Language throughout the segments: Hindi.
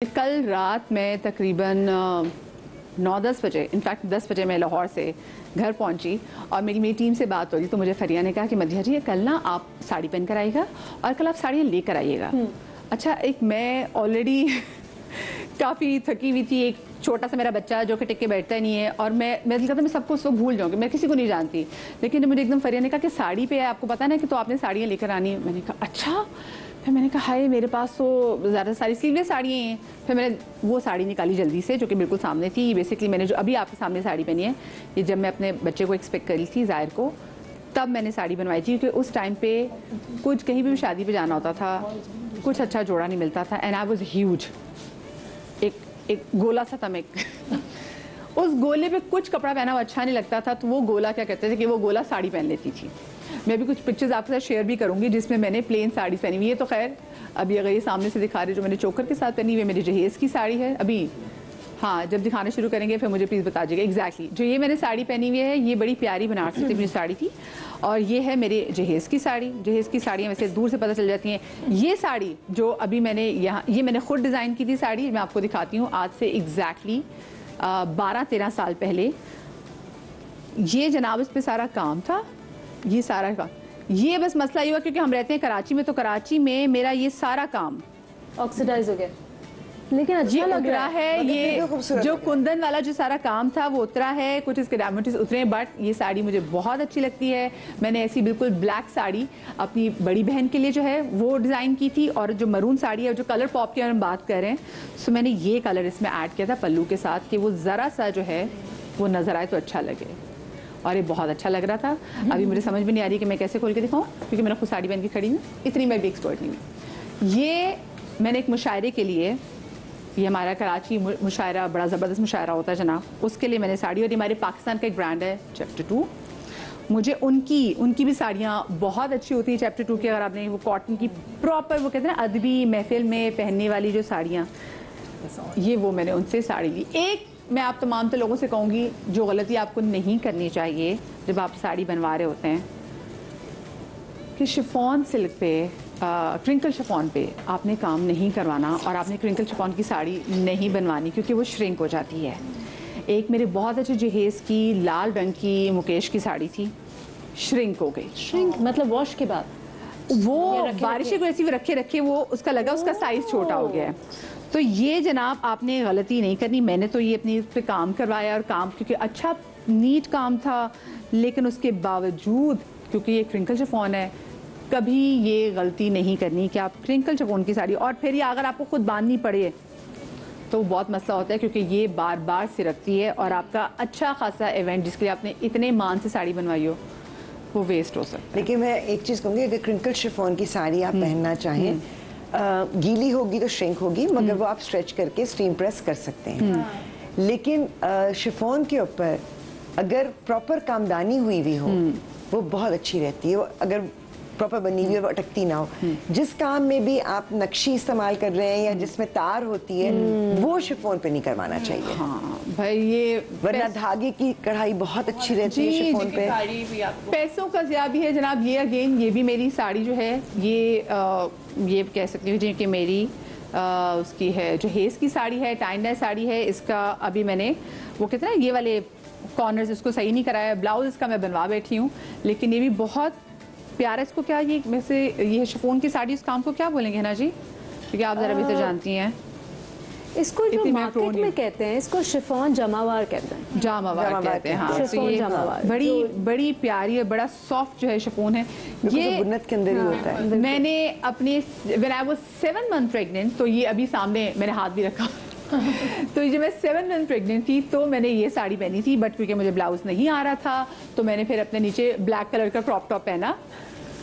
कल रात मैं तकरीबन 9-10 बजे, इनफैक्ट 10 बजे मैं लाहौर से घर पहुंची और मेरी टीम से बात हो रही तो मुझे फरिया ने कहा कि मदिहा जी कल ना आप साड़ी पहन कर आइएगा और कल आप साड़ियाँ लेकर आइएगा। अच्छा, एक मैं ऑलरेडी काफ़ी थकी हुई थी, एक छोटा सा मेरा बच्चा जो कि टिक के बैठता ही नहीं है और मैं दिल करता मैं सबको उसको भूल जाऊँगी, मैं किसी को नहीं जानती। लेकिन मुझे एकदम फरिया ने कहा कि साड़ी पे है, आपको पता ना कि तो आपने साड़ियाँ लेकर आनी है। मैंने कहा अच्छा। फिर मैंने कहा हाय मेरे पास तो ज़्यादा सारी स्लीवलेस साड़ियाँ हैं। फिर मैंने वो साड़ी निकाली जल्दी से जो कि बिल्कुल सामने थी। बेसिकली मैंने जो अभी आपके सामने साड़ी पहनी है ये जब मैं अपने बच्चे को एक्सपेक्ट करी थी ज़ाहिर को, तब मैंने साड़ी बनवाई थी क्योंकि उस टाइम पे कुछ कहीं भी शादी पे जाना होता था, कुछ अच्छा जोड़ा नहीं मिलता था। एंड आई वॉज ह्यूज, एक गोला सा था मैं उस गोले पे कुछ कपड़ा पहना हुआ अच्छा नहीं लगता था, तो वो गोला क्या कहते थे कि वो गोला साड़ी पहन लेती थी। मैं भी कुछ पिक्चर्स आपके साथ शेयर भी करूंगी जिसमें मैंने प्लेन साड़ी पहनी हुई है। तो खैर अभी अगर ये सामने से दिखा रहे जो मैंने चोकर के साथ पहनी हुई है मेरी जहेज़ की साड़ी है। अभी हाँ, जब दिखाना शुरू करेंगे फिर मुझे प्लीज़ बता दीजिएगा एग्जैक्टली जो ये मैंने साड़ी पहनी हुई है। ये बड़ी प्यारी बनारसी से मेरी साड़ी थी और ये है मेरे जहेज़ की साड़ी। जहेज़ की साड़ियाँ वैसे दूर से पता चल जाती हैं। ये साड़ी जो अभी मैंने यहाँ, ये मैंने खुद डिज़ाइन की थी साड़ी, मैं आपको दिखाती हूँ आज से एग्जैक्टली 12-13 साल पहले। ये जनाब इस पर सारा काम था, ये सारा काम। ये बस मसला ये हुआ क्योंकि हम रहते हैं कराची में, तो कराची में मेरा ये सारा काम ऑक्सीडाइज हो गया, लेकिन अच्छा लग रहा है। ये जो कुंदन वाला जो सारा काम था वो उतरा है, कुछ इसके डायमंड्स उतरे हैं, बट ये साड़ी मुझे बहुत अच्छी लगती है। मैंने ऐसी बिल्कुल ब्लैक साड़ी अपनी बड़ी बहन के लिए जो है वो डिज़ाइन की थी और जो मरून साड़ी है, जो कलर पॉप की हम बात कर रहे हैं, सो मैंने ये कलर इसमें ऐड किया था पल्लू के साथ कि वो ज़रा सा जो है वो नज़र आए तो अच्छा लगे, और ये बहुत अच्छा लग रहा था। अभी मुझे समझ भी नहीं आ रही कि मैं कैसे खोल के दिखाऊं क्योंकि मैंने खुद साड़ी पहन के खड़ी हूँ, इतनी मैं भी एक्सपर्ट नहीं हूँ। ये मैंने एक मुशायरे के लिए, ये हमारा कराची मुशायरा बड़ा ज़बरदस्त मुशायरा होता है जनाब, उसके लिए मैंने साड़ी, और ये हमारे पाकिस्तान का एक ब्रांड है चैप्टर 2, मुझे उनकी भी साड़ियाँ बहुत अच्छी होती है चैप्टर 2 की। अगर आपने वो कॉटन की प्रॉपर वो कहते हैं ना अदबी महफिल में पहनने वाली जो साड़ियाँ, ये वो मैंने उनसे साड़ी ली। एक मैं आप तमाम तो लोगों से कहूँगी जो गलती आपको नहीं करनी चाहिए जब आप साड़ी बनवा रहे होते हैं कि शिफॉन सिल्क पे, क्रिंकल शिफॉन पे आपने काम नहीं करवाना और आपने क्रिंकल शिफॉन की साड़ी नहीं बनवानी क्योंकि वो श्रिंक हो जाती है। एक मेरे बहुत अच्छे जहेज़ की लाल रंग की मुकेश की साड़ी थी, श्रिंक हो गई। श्रिंक मतलब वॉश के बाद वो बारिश की वजह से रखे वो उसका लगा उसका साइज़ छोटा हो गया है। तो ये जनाब आपने गलती नहीं करनी। मैंने तो ये अपनी पे काम करवाया और काम क्योंकि अच्छा नीट काम था, लेकिन उसके बावजूद क्योंकि ये क्रिंकल शिफॉन है, कभी ये गलती नहीं करनी कि आप क्रिंकल शिफॉन की साड़ी, और फिर ये अगर आपको खुद बांधनी पड़े तो बहुत मसला होता है क्योंकि ये बार बार सिरकती है और आपका अच्छा खासा इवेंट जिसके लिए आपने इतने मान से साड़ी बनवाई हो वो वेस्ट हो सकता है। लेकिन मैं एक चीज़ कहूँगी, अगर क्रिंकल शिफॉन की साड़ी आप पहनना चाहें, गीली होगी तो श्रिंक होगी, मगर वो आप स्ट्रेच करके स्टीम प्रेस कर सकते हैं। लेकिन शिफॉन के ऊपर अगर प्रॉपर कामदानी हुई हुई हो वो बहुत अच्छी रहती है। अगर प्रॉपर बनी हुई है, वो अटकती ना हो। जिस काम में भी आप नक्शी इस्तेमाल कर रहे हैं या जिसमें तार होती है वो शिफॉन पे नहीं करवाना चाहिए। हाँ भाई, ये वरना धागे की कढ़ाई बहुत अच्छी रहती है शिफॉन पे। पैसों का ज़िया भी है जनाब। ये अगेन ये भी मेरी साड़ी जो है ये कह सकती हूँ कि मेरी उसकी है जो हेज़ की साड़ी है, टाइन साड़ी है। इसका अभी मैंने वो कहते हैं ये वाले कॉर्नर्स इसको सही नहीं कराया, ब्लाउज इसका मैं बनवा बैठी हूँ, लेकिन ये भी बहुत प्यारा। इसको क्या ये वैसे ये शिफॉन की साड़ी, इस काम को क्या बोलेंगे ना जी, क्योंकि आप ज़रा बेहतर जानती हैं। इसको जो मार्केट में कहते हैं इसको शिफॉन जमावार कहते हैं, जमावार कहते हैं। हाँ, तो ये बड़ी प्यारी है, बड़ा सॉफ्ट जो है शिफॉन है। ये बुन्नत के अंदर ही होता है। मैंने अपने when I was 7 month pregnant, तो ये अभी सामने मैंने हाथ भी रखा तो जब मैं 7 मंथ प्रेग्नेंट थी तो मैंने ये साड़ी पहनी थी, बट क्योंकि मुझे ब्लाउज नहीं आ रहा था तो मैंने फिर अपने नीचे ब्लैक कलर का क्रॉप टॉप पहना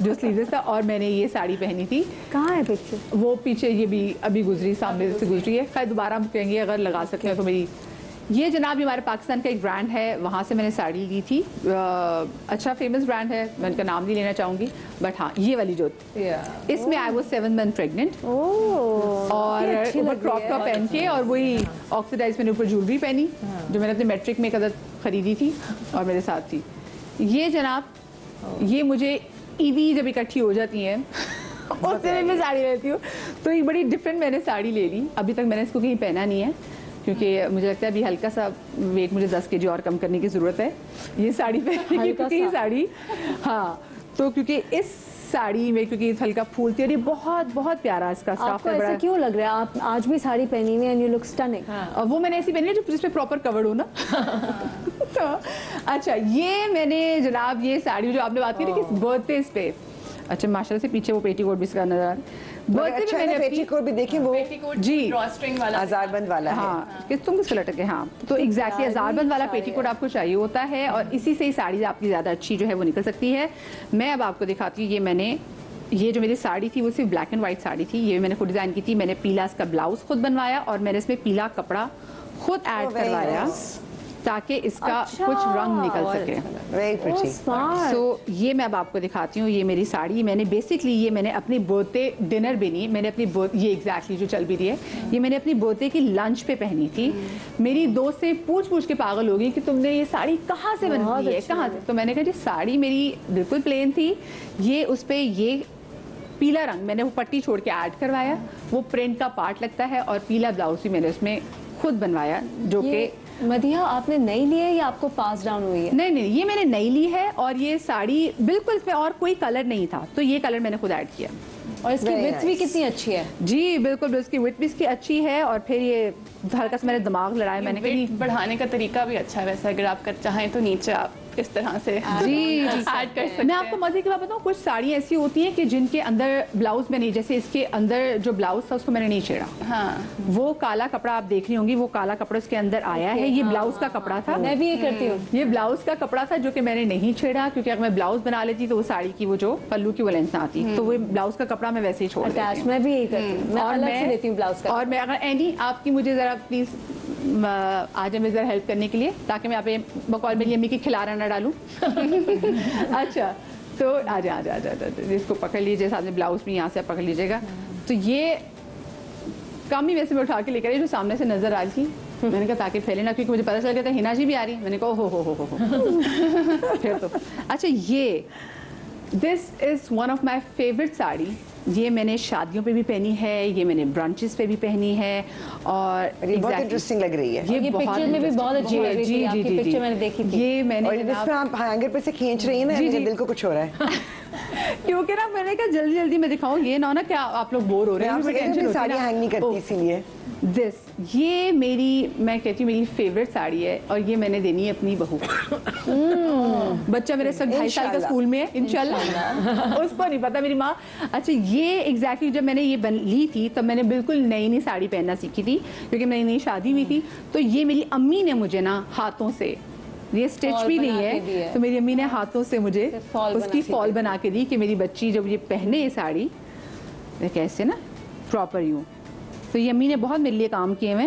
जो स्लीवलेस था और मैंने ये साड़ी पहनी थी। कहाँ है पिक्चर? वो पीछे ये भी अभी गुजरी, सामने से गुजरी है। खैर दोबारा हम कहेंगे अगर लगा सकते हैं तो मेरी ये जनाब हमारे पाकिस्तान का एक ब्रांड है, वहाँ से मैंने साड़ी ली थी। अच्छा फेमस ब्रांड है, मैं उनका नाम नहीं लेना चाहूँगी, बट हाँ ये वाली जो इसमें आई वाज 7 मंथ प्रेग्नेंट और ऊपर क्रॉप टॉप पहन के और वही ऑक्सीडाइज मैंने ऊपर ज्वेलरी पहनी जो मैंने अपने मैट्रिक में कदर खरीदी थी और मेरे साथ थी। ये जनाब ये मुझे ईदी जब इकट्ठी हो जाती हैं उससे भी मैं साड़ी लेती हूँ। तो एक बड़ी डिफरेंट मैंने साड़ी ले ली। अभी तक मैंने इसको कहीं पहना नहीं है क्योंकि मुझे लगता है अभी हल्का सा वेट, मुझे 10 kg और कम करने की ज़रूरत है ये साड़ी पहनने की, क्योंकि ये साड़ी, हाँ, तो क्योंकि इस साड़ी में क्योंकि हल्का फूलती है, बहुत बहुत प्यारा इसका स्टाफ आपको ऐसा क्यों लग रहा है? आप आज भी साड़ी पहनी हुई है एंड यू लुक स्टनिंग। और वो मैंने ऐसी पहनी है जिसपे प्रॉपर कवर्ड हो ना। तो अच्छा, ये मैंने जनाब ये साड़ी जो आपने बात की ना किस बर्थडे पे, अच्छा माशाल्लाह से पीछे वो पेटीकोट भी इसका नजर, बर्थडे अच्छा पे मैंने पेटीकोट भी देखें, वो जी ड्रॉस्ट्रिंग वाला आजारबंद वाला है। हाँ, किस तुम किसको लटके, हाँ, तो एग्जैक्टली आजारबंद वाला पेटीकोट आपको चाहिए होता है और इसी से ही साड़ी आपकी ज़्यादा अच्छी जो है वो निकल सकती है। मैं अब आपको दिखाती हूँ, ये जो मेरी साड़ी थी वो सिर्फ ब्लैक एंड वाइट साड़ी थी, ये मैंने खुद डिज़ाइन की थी। मैंने पीला इसका ब्लाउज खुद बनवाया और मैंने इसमें पीला कपड़ा खुद ऐड करवाया ताकि इसका कुछ रंग निकल सके। Very pretty. सो ये मैं अब आपको दिखाती हूँ, ये मेरी साड़ी मैंने बेसिकली ये मैंने अपनी बर्थडे डिनर भी नहीं, मैंने अपनी ये एग्जैक्टली जो चल भी रही है, ये मैंने अपनी बर्थडे की लंच पे पहनी थी। मेरी दोस्त से पूछ के पागल हो गई कि तुमने ये साड़ी कहाँ से बनवाई है, कहाँ से? तो मैंने कहा जी साड़ी मेरी बिल्कुल प्लेन थी, ये उस पर ये पीला रंग मैंने वो पट्टी छोड़ के ऐड करवाया, वो प्रिंट का पार्ट लगता है और पीला ब्लाउज भी मैंने उसमें खुद बनवाया, जो कि मदिहा आपने नई ली है या आपको पास डाउन हुई है? नहीं, ये मैंने नई ली है और ये साड़ी बिल्कुल इसमें और कोई कलर नहीं था, तो ये कलर मैंने खुद ऐड किया। और इसकी विड्थ भी कितनी अच्छी है। जी बिल्कुल, इसकी विड्थ भी इसकी अच्छी है और फिर ये हल्का सा मैंने दिमाग लड़ाया, मैंने कहा बढ़ाने का तरीका भी अच्छा है वैसे, अगर आप कर चाहें तो नीचे आप इस तरह से जी ऐड कर सकते हैं। मैं आपको मजे की बात बताऊं, कुछ साड़ी ऐसी होती हैं कि जिनके अंदर ब्लाउज में नहीं, जैसे इसके अंदर जो ब्लाउज था उसको मैंने नहीं छेड़ा, हाँ, वो काला कपड़ा आप देख रही होंगी, वो काला कपड़ा इसके अंदर आया है, ये ब्लाउज का कपड़ा था। मैं भी ये करती हूँ, ये ब्लाउज का कपड़ा था जो कि मैंने नहीं छेड़ा, क्योंकि अगर मैं ब्लाउज बना लेती तो वो साड़ी की वो जो पल्लू की वो लेंथ ना आती, तो वो ब्लाउज का कपड़ा मैं वैसे ही छोड़ देती हूँ। मैं भी यही करती हूँ, मैं अलग से लेती हूँ ब्लाउज का। और मैं अगर एनी आपकी मुझे जरा प्लीज आज मैं जरा हेल्प करने के लिए, ताकि मैं आप बकौल मेरी अम्मी की खिलारा ना डालूं। अच्छा, तो आजा इसको पकड़ लीजिए, साथ में ब्लाउज भी यहाँ से पकड़ लीजिएगा। तो ये कम ही वैसे मैं उठा के लेकर आई जो सामने से नजर आ रही थी, मैंने कहा ताकि फैले ना, क्योंकि मुझे पता चल गया था हिना जी भी आ रही है, मैंने कहा हो फिर तो अच्छा। ये this is one of my favourite sari, ये मैंने शादियों पे भी पहनी है, ये मैंने ब्रांचेस पे भी पहनी है और ये बहुत इंटरेस्टिंग लग रही है। ये पिक्चर में भी बहुत अच्छी लग रही थी, आपकी पिक्चर मैंने देखी थी। ये मैंने और जिसमें आप हैंगर पे से खींच रही हैं ना, मेरे दिल को कुछ हो रहा है। क्योंकि ना मैंने कहा जल्दी मैं दिखाऊं, ये ना क्या आप लोग बोर हो रहे हैं, साड़ी हैंग नहीं करती इसीलिए। ये मेरी, मैं कहती हूँ मेरी फेवरेट साड़ी है और ये मैंने देनी है अपनी बहू को। बच्चा मेरे सब 2.5 साल का स्कूल में है, इंशाल्लाह। उसको नहीं पता मेरी माँ। अच्छा, ये एग्जैक्टली जब मैंने ये ली थी तब मैंने बिल्कुल नई साड़ी पहनना सीखी थी, क्योंकि मेरी नई शादी हुई थी। तो ये मेरी अम्मी ने मुझे ना हाथों से, ये स्टिच भी नहीं है, तो मेरी अम्मी ने हाथों से मुझे उसकी फॉल बना के दी कि मेरी बच्ची जब ये पहने ये साड़ी कैसे ना प्रॉपर यूँ। तो ये अम्मी ने बहुत मेरे लिए काम किए हुए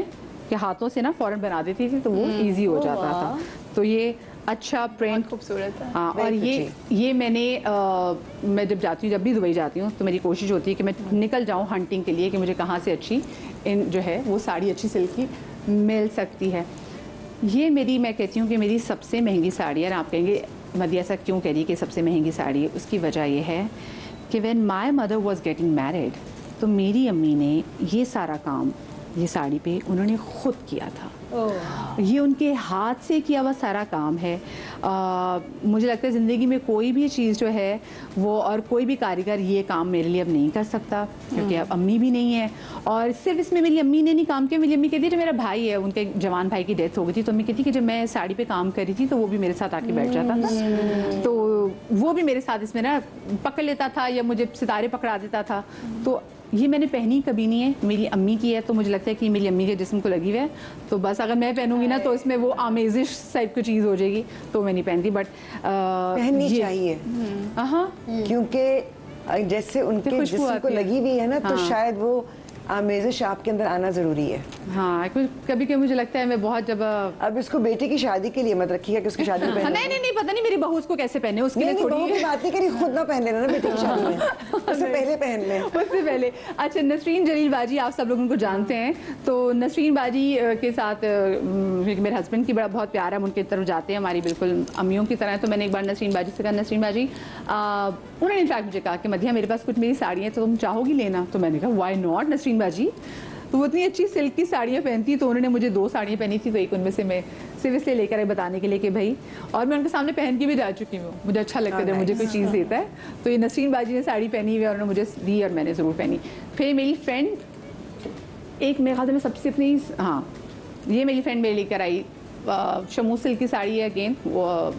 कि हाथों से ना फौरन बना देती थी, तो वो इजी हो जाता था। तो ये अच्छा प्रिंट खूबसूरत है। हाँ, और ये मैंने मैं जब जाती हूँ, जब भी दुबई जाती हूँ, तो मेरी कोशिश होती है कि मैं निकल जाऊँ हंटिंग के लिए कि मुझे कहाँ से अच्छी जो है वो साड़ी अच्छी सिल्क की मिल सकती है। ये मेरी, मैं कहती हूँ कि मेरी सबसे महंगी साड़ी है। आप कहेंगे मदिया ऐसा क्यों कह रही है कि सबसे महंगी साड़ी है? उसकी वजह ये है कि when my mother was getting married, तो मेरी अम्मी ने ये सारा काम ये साड़ी पे उन्होंने खुद किया था। ये उनके हाथ से किया हुआ सारा काम है। मुझे लगता है ज़िंदगी में कोई भी चीज़ जो है वो, और कोई भी कारीगर ये काम मेरे लिए अब नहीं कर सकता, क्योंकि अब अम्मी भी नहीं है। और सिर्फ इसमें मेरी अम्मी ने नहीं काम किया, मेरी अम्मी कहती है जो मेरा भाई है, उनके जवान भाई की डेथ हो गई थी, तो अम्मी कहती कि जब मैं साड़ी पे काम कर रही थी तो वो भी मेरे साथ आके बैठ जाता था, तो वो भी मेरे साथ इसमें ना पकड़ लेता था या मुझे सितारे पकड़ा देता था। तो ये मैंने पहनी कभी नहीं है, मेरी अम्मी की है, तो मुझे लगता है कि मेरी अम्मी के जिस्म को लगी हुई है, तो बस अगर मैं पहनूंगी ना तो इसमें वो आमेजिश टाइप की चीज़ हो जाएगी, तो मैं नहीं पहनती। बट पहननी चाहिए, हाँ, क्योंकि जैसे उनके जिस्म को लगी हुई है ना, तो शायद वो आमेज़िश आपके अंदर आना ज़रूरी है। हाँ, कभी कभी मुझे लगता है मैं बहुत जब अब इसको बेटे की शादी के लिए मत रखिएगा कि उसकी शादी में पहने। नहीं, पता नहीं मेरी बहू उसको कैसे पहने, उसके लिए थोड़ी बहू की बात नहीं करी, खुद ना पहन लेना ना बेटे की शादी में, उससे पहले पहन लें। उससे पहले। अच्छा, नसरीन जलील बाजी आप सब लोग उनको जानते हैं, तो नसरीन बाजी के साथ मेरे हस्बैंड की बड़ा बहुत प्यार है, हम उनकी तरफ जाते हैं, हमारी बिल्कुल अम्मियों की तरह है। तो मैंने एक बार नसरीन बाजी से कहा, नसरीन बाजी उन्होंने इनफैक्ट मुझे कहा कि मधिया मेरे पास कुछ मेरी साड़ियाँ तो तुम चाहोगी लेना? तो मैंने कहा व्हाई नॉट नसरीन बाजी। तो वो इतनी अच्छी सिल्क की साड़ियाँ पहनती, तो उन्होंने मुझे 2 साड़ियाँ पहनी थी, तो एक उनमें से मैं सिर्फ इसलिए लेकर आई बताने के लिए कि भाई, और मैं उनके सामने पहन के भी जा चुकी हूँ, मुझे अच्छा लगता है जब मुझे कोई चीज़ देता है। तो ये नसरीन बाजी ने साड़ी पहनी हुई है और उन्होंने मुझे दी और मैंने ज़रूर पहनी। फिर मेरी फ्रेंड एक मेरे ख्याल में सबसे अपनी, हाँ ये मेरी फ्रेंड मेरे लेकर आई शमू सिल्क की साड़ी है, अगेन वो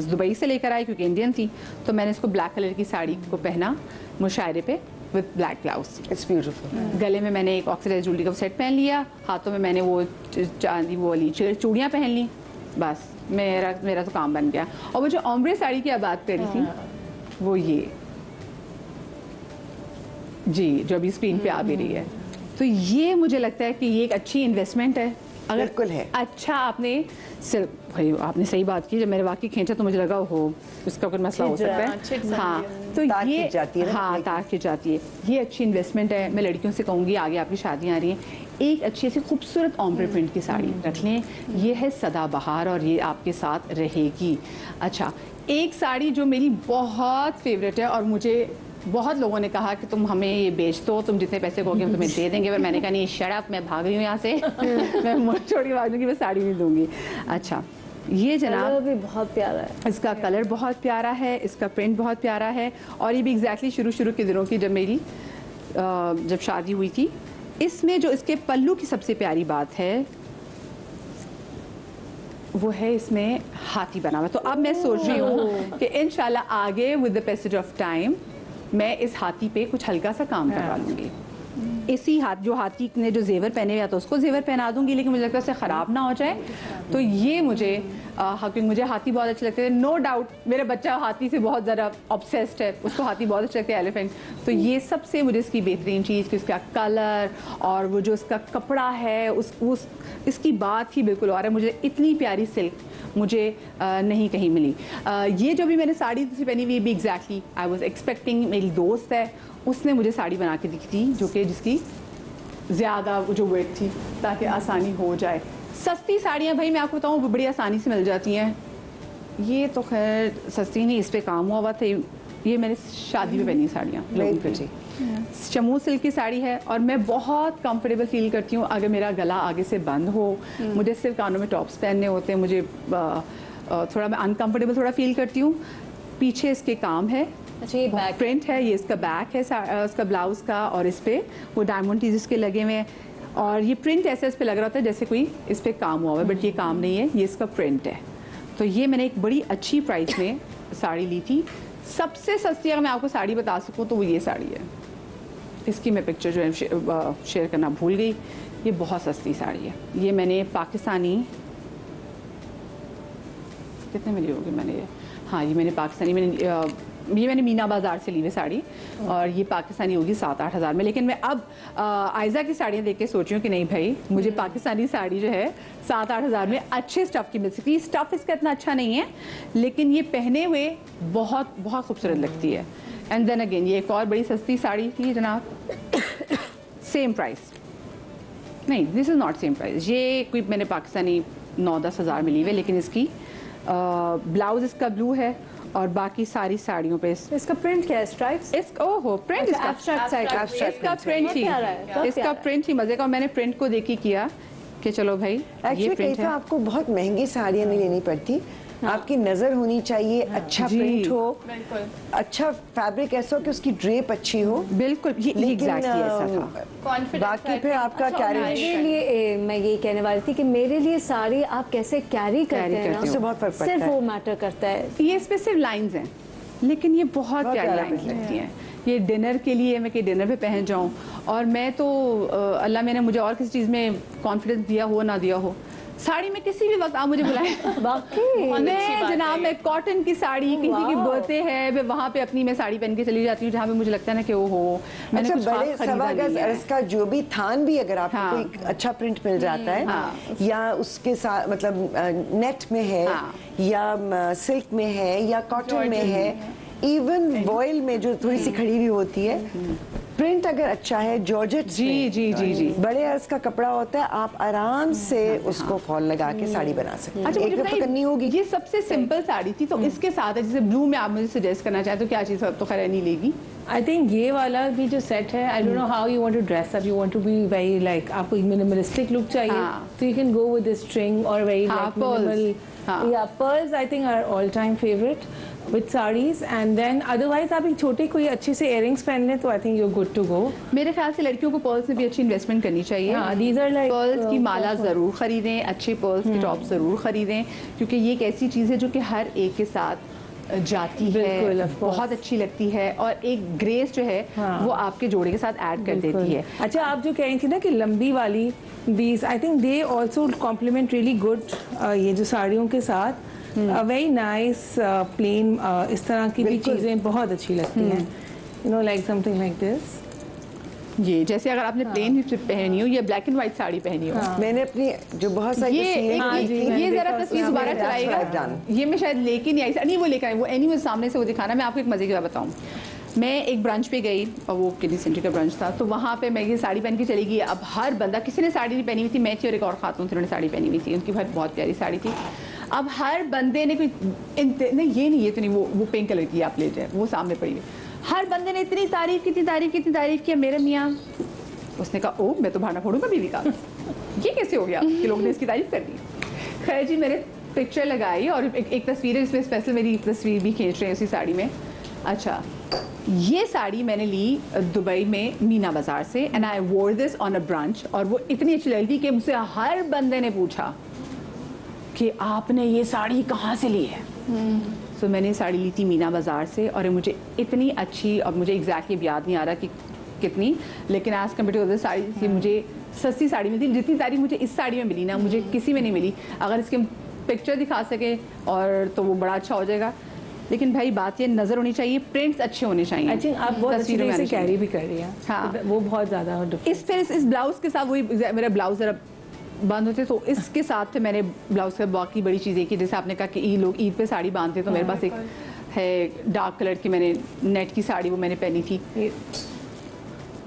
दुबई से लेकर आई क्योंकि इंडियन थी। तो मैंने इसको ब्लैक कलर की साड़ी को पहना मुशायरे पे with black blouse. It's beautiful. गले में मैंने एक ऑक्सीडाइज ज्वेलरी का सेट पहन लिया, हाथों में मैंने वो चांदी वो वाली चूड़ियाँ पहन ली, बस मेरा तो काम बन गया। और वो जो ओम्ब्रे साड़ी की आप बात करी थी, वो ये जी जो अभी स्क्रीन पे आ भी रही है, तो ये मुझे लगता है कि ये एक अच्छी इन्वेस्टमेंट है। अगर बिल्कुल है। अच्छा आपने सिर्फ भाई आपने सही बात की, जब मैंने वाकई खींचा तो मुझे लगा हो इसका कोई मसला हो सकता है। हाँ, तो ये हाँ ताक खिंच जाती है, ये अच्छी इन्वेस्टमेंट है। मैं लड़कियों से कहूँगी आगे आपकी शादियाँ आ रही हैं, एक अच्छी सी खूबसूरत ओम्ब्रे प्रिंट की साड़ी रख लें, ये है सदाबहार और ये आपके साथ रहेगी। अच्छा, एक साड़ी जो मेरी बहुत फेवरेट है और मुझे बहुत लोगों ने कहा कि तुम हमें ये बेच दो, तुम जितने पैसे कहोगे हम तुम्हें दे देंगे, पर मैंने कहा नहीं शट अप, मैं भाग रही हूँ यहाँ से मैं मुँह छोड़ के भाग दूँगी, मैं साड़ी नहीं दूँगी। अच्छा, ये जनाब भी बहुत प्यारा है, इसका कलर बहुत प्यारा है, इसका प्रिंट बहुत प्यारा है, और ये भी एग्जैक्टली शुरू के दिनों की जब मेरी जब शादी हुई थी। इसमें जो इसके पल्लू की सबसे प्यारी बात है वो है इसमें हाथी बना हुआ। तो अब मैं सोच रही हूँ कि इंशाल्लाह आगे with the passage of time मैं इस हाथी पे कुछ हल्का सा काम करवा लूँगी। इसी जो हाथी ने जो जेवर पहने हुए तो उसको जेवर पहना दूंगी, लेकिन मुझे लगता है उससे ख़राब ना हो जाए। तो ये मुझे क्योंकि मुझे हाथी बहुत अच्छे लगते हैं, नो डाउट मेरा बच्चा हाथी से बहुत ज़्यादा ऑब्सेस्ड है, उसको हाथी बहुत अच्छा लगता है, एलिफेंट। तो ये सबसे मुझे इसकी बेहतरीन चीज़ कि इसका कलर और वो जो इसका कपड़ा है उस इसकी बात ही बिल्कुल और है। मुझे इतनी प्यारी सिल्क मुझे नहीं कहीं मिली। ये जो भी मैंने साड़ी दूसरी पहनी हुई भी एग्जैक्टली आई वॉज एक्सपेक्टिंग, मेरी दोस्त है उसने मुझे साड़ी बना के दी थी जो कि जिसकी ज़्यादा जो वेट थी ताकि आसानी हो जाए। सस्ती साड़ियाँ भाई मैं आपको बताऊँ बड़ी आसानी से मिल जाती हैं, ये तो खैर सस्ती नहीं, इस पर काम हुआ था। ये मैंने शादी में पहनी साड़ियाँ लोगों पे जी, शमू सिल्क की साड़ी है और मैं बहुत कंफर्टेबल फील करती हूँ अगर मेरा गला आगे से बंद हो। मुझे सिर्फ कानों में टॉप्स पहनने होते हैं, मुझे थोड़ा मैं अनकंफर्टेबल थोड़ा फील करती हूँ। पीछे इसके काम है, अच्छा ये बैक प्रिंट है, ये इसका बैक है उसका ब्लाउज का, और इस पे वो डायमंड टीज इसके लगे हुए हैं और ये प्रिंट ऐसे इस पे लग रहा था जैसे कोई इस पे काम हुआ है, बट ये काम नहीं है, ये इसका प्रिंट है। तो ये मैंने एक बड़ी अच्छी प्राइस में साड़ी ली थी। सबसे सस्ती अगर मैं आपको साड़ी बता सकूँ तो वो ये साड़ी है, इसकी मैं पिक्चर जो है शेयर करना भूल गई। ये बहुत सस्ती साड़ी है, ये मैंने पाकिस्तानी कितने में ली होगी मैंने ये, हाँ ये मैंने पाकिस्तानी ये मैंने मीना बाज़ार से ली हुई साड़ी और ये पाकिस्तानी होगी 7-8 हज़ार में। लेकिन मैं अब आयज़ा की साड़ियाँ देख के सोच रही हूँ कि नहीं भाई मुझे पाकिस्तानी साड़ी जो है 7-8 हज़ार में अच्छे स्टफ़ की मिल सकती है। स्टफ़ इसका इतना अच्छा नहीं है लेकिन ये पहने हुए बहुत बहुत खूबसूरत लगती है। एंड देन अगेन ये एक और बड़ी सस्ती साड़ी थी जनाब, सेम प्राइस नहीं, this is not same price, ये कोई मैंने पाकिस्तानी 9-10 हज़ार में ली हुई, लेकिन इसकी ब्लाउज इसका ब्लू है और बाकी सारी साड़ियों पे इसका प्रिंट क्या है, स्ट्राइप्स? ओहो प्रिंट अच्छा, abstract side, इसका प्रिंट ही इसका प्रिंट ही मजे का। मैंने प्रिंट को देखी किया कि चलो भाई ये प्रिंट है। आपको बहुत महंगी साड़ियाँ नहीं लेनी पड़ती, आपकी नजर होनी चाहिए, अच्छा प्रिंट हो, अच्छा फैब्रिक ऐसा हो कि उसकी ड्रेप अच्छी हो। बिल्कुल ये एग्जैक्टली ऐसा था। बाकी फिर आपका कैरी, मेरे लिए मैं ये कहने वाली थी कि मेरे लिए साड़ी आप कैसे कैरी करते हैं ना, उससे बहुत फर्क पड़ता है, सिर्फ वो मैटर करता है। ये इस पे सिर्फ लाइंस हैं लेकिन ये बहुत प्यारी लाइंस लगती हैं। ये डिनर के लिए मैं कि डिनर पे पहन जाऊँ, और मैं तो अल्लाह मैंने मुझे और किसी चीज़ में कॉन्फिडेंस दिया हो ना दिया हो, साड़ी में किसी भी वक्त आप मुझे बुलाएं। वाकई मैं जनाब मैं कॉटन की साड़ी, किसी की बर्थडे है, मैं वहाँ पे अपनी मैं साड़ी पहन के चली जाती हूँ जहाँ पे मुझे लगता है ना कि वो हो मैंने कुछ बड़े खास खरीदा सवा गज नहीं है। अर्ज का जो भी थान भी अगर आपको हाँ। कोई अच्छा प्रिंट मिल जाता है या उसके साथ मतलब नेट में है या सिल्क में है या कॉटन में है, इवन वॉयल में जो थोड़ी सी खड़ी हुई होती है, प्रिंट अगर अच्छा है जॉर्जेट जी जी जी जी बड़े अर्ज का कपड़ा होता है, आप आराम से उसको फॉल लगा के साड़ी बना सकते हैं। अच्छा मुझे एक दफा करनी होगी। ये सबसे सिंपल साड़ी थी, तो इसके साथ है जैसे ब्लू में आप मुझे सजेस्ट करना चाहें तो क्या चीज़ तो खैर नहीं लेगी। आई थिंक ये वाला भी जो सेट है, I don't know how you want to dress up, you want to be very like आपको मिनिमलिस्टिक लुक चाहिए तो you can go with string और वेरी लाइक मिनिमल या pearls I think are all time favourite with saris and then otherwise आप एक छोटे कोई अच्छे से इयरिंग्स पहन लें तो I think you good to go. मेरे ख्याल से लड़कियों को पर्ल्स में भी अच्छी इन्वेस्टमेंट करनी चाहिए। दीज आर लाइक पर्ल्स की माला ज़रूर खरीदें, अच्छे पर्ल्स के टॉप ज़रूर खरीदें, क्योंकि ये एक ऐसी चीज़ है जो कि हर एक के साथ जाती है, बहुत अच्छी लगती है और एक ग्रेस जो है वो आपके जोड़े के साथ ऐड कर देती है। अच्छा आप जो कह रही थी ना कि लंबी वाली these I think they also complement really good ये जो साड़ियों के साथ वेरी नाइस प्लेन इस तरह की भी चीज़ें बहुत अच्छी लगती हैं, you know like something like this. ये जैसे अगर आपने प्लेन पहनी हो या ब्लैक एंड व्हाइट साड़ी पहनी हो, मैंने अपनी जो बहुत सारी ये जरा तस्वीर दोबारा चलाएगा, ये मैं शायद लेके नहीं आई, नहीं वो लेकर आई, वो एनीवे सामने से वो दिखाना। मैं आपको एक मजे की बात बताऊं, मैं एक ब्रांच पे गई और वो किडनी सेंटर का ब्रांच था, तो वहाँ पे मैं ये साड़ी पहन के चली गई। अब हर बंदा, किसी ने साड़ी नहीं पहनी हुई थी, मैं थी और एक और खातून थी, उन्होंने साड़ी पहनी हुई थी, उनकी बहुत प्यारी साड़ी थी। अब हर बंदे ने कोई नहीं ये तो नहीं, वो पिंक कलर की आप ले जाए, वो सामने पड़ी हुई, हर बंदे ने इतनी तारीफ किया मेरे मियाँ। उसने कहा ओ मैं तो भाना फोड़ूंगा बीवी का, ये कैसे हो गया कि लोग ने इसकी तारीफ कर दी। खैर जी मैंने पिक्चर लगाई और एक तस्वीर है जिसमें स्पेशल मेरी तस्वीर भी खींच रहे हैं उसी साड़ी में। अच्छा ये साड़ी मैंने ली दुबई में मीना बाजार से एंड आई वोर दिस ऑन अ ब्रांच, और वो इतनी अच्छी लगी कि मुझसे हर बंदे ने पूछा कि आपने ये साड़ी कहाँ से ली है। तो मैंने साड़ी ली थी मीना बाजार से और मुझे इतनी अच्छी, और मुझे एग्जैक्टली याद नहीं आ रहा कि कितनी, लेकिन आज कम्पेयर टू अदर साड़ी से मुझे सस्ती साड़ी मिलती, जितनी साड़ी मुझे इस साड़ी में मिली ना मुझे किसी में नहीं मिली। अगर इसके पिक्चर दिखा सके और तो वो बड़ा अच्छा हो जाएगा, लेकिन भाई बात ये नज़र होनी चाहिए, प्रिंट्स अच्छे होने चाहिए। आई थिंक आप बहुत अच्छी तरह से कैरी भी कर रही हैं। हाँ वो बहुत ज़्यादा इस ब्लाउज़ के साथ, वही मेरा ब्लाउज़ ज़रा बंद होते तो इसके साथ फिर मैंने ब्लाउज़ का बाकी बड़ी चीज़ें की, जैसे आपने कहा कि लोग ईद पे साड़ी बांधते, तो मेरे पास एक है डार्क कलर की मैंने नेट की साड़ी, वो मैंने पहनी थी।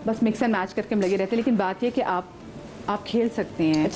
बस मिक्स एंड मैच करके हम लगे रहते हैं, लेकिन बात यह कि आप खेल सकते हैं।